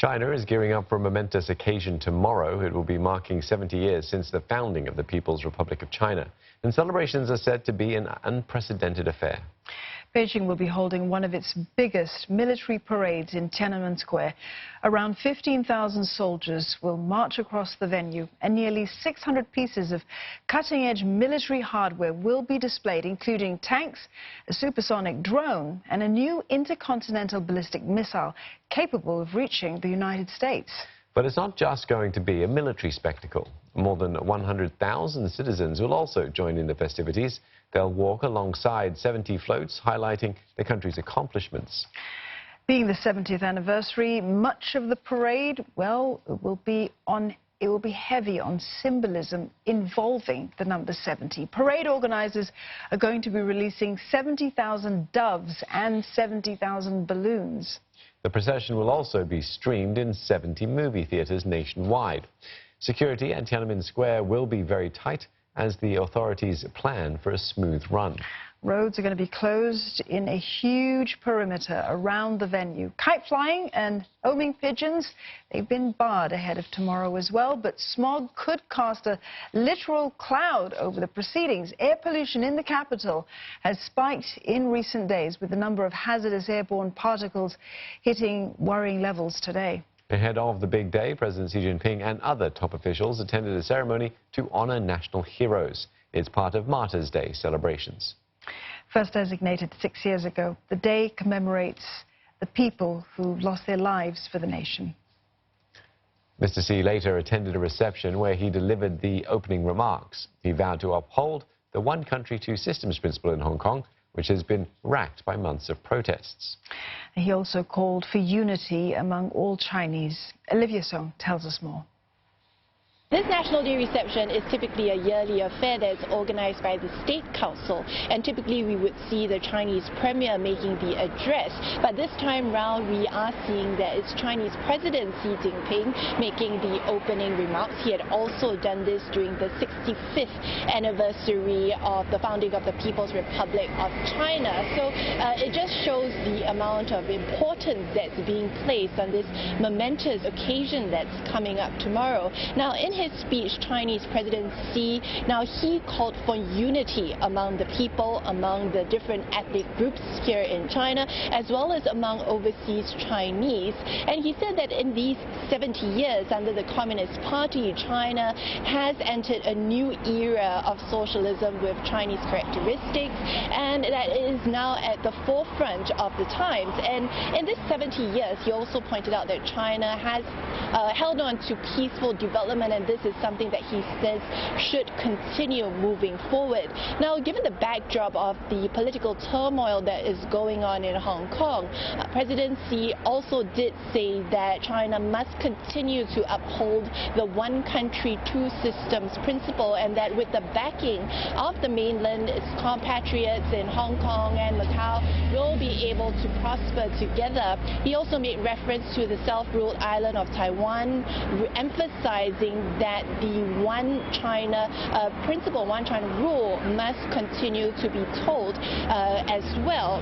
China is gearing up for a momentous occasion tomorrow. It will be marking 70 years since the founding of the People's Republic of China. And celebrations are said to be an unprecedented affair. Beijing will be holding one of its biggest military parades in Tiananmen Square. Around 15,000 soldiers will march across the venue, and nearly 600 pieces of cutting-edge military hardware will be displayed, including tanks, a supersonic drone, and a new intercontinental ballistic missile capable of reaching the United States. But it's not just going to be a military spectacle. More than 100,000 citizens will also join in the festivities. They'll walk alongside 70 floats, highlighting the country's accomplishments. Being the 70th anniversary, much of the parade, well, it will be heavy on symbolism involving the number 70. Parade organizers are going to be releasing 70,000 doves and 70,000 balloons. The procession will also be streamed in 70 movie theaters nationwide. Security at Tiananmen Square will be very tight as the authorities plan for a smooth run. Roads are going to be closed in a huge perimeter around the venue. Kite flying and homing pigeons, they've been barred ahead of tomorrow as well, but smog could cast a literal cloud over the proceedings. Air pollution in the capital has spiked in recent days, with the number of hazardous airborne particles hitting worrying levels today. Ahead of the big day, President Xi Jinping and other top officials attended a ceremony to honor national heroes. It's part of Martyrs' Day celebrations. First designated 6 years ago, the day commemorates the people who lost their lives for the nation. Mr. Xi later attended a reception where he delivered the opening remarks. He vowed to uphold the one country, two systems principle in Hong Kong, which has been racked by months of protests. He also called for unity among all Chinese. Olivia Song tells us more. This National Day reception is typically a yearly affair that's organized by the State Council, and typically we would see the Chinese Premier making the address. But this time round we are seeing that it's Chinese President Xi Jinping making the opening remarks. He had also done this during the 65th anniversary of the founding of the People's Republic of China. So it just shows the amount of importance that's being placed on this momentous occasion that's coming up tomorrow. Now, in his speech, Chinese President Xi, he called for unity among the people, among the different ethnic groups here in China, as well as among overseas Chinese. And he said that in these 70 years under the Communist Party, China has entered a new era of socialism with Chinese characteristics, and that is now at the forefront of the times. And in this 70 years, he also pointed out that China has held on to peaceful development, and this is something that he says should continue moving forward. Now, given the backdrop of the political turmoil that is going on in Hong Kong, President Xi also did say that China must continue to uphold the one country, two systems principle, and that with the backing of the mainland, its compatriots in Hong Kong and Macau will be able to prosper together. He also made reference to the self-ruled island of Taiwan, emphasizing that the one China principle, one China rule must continue to be told as well.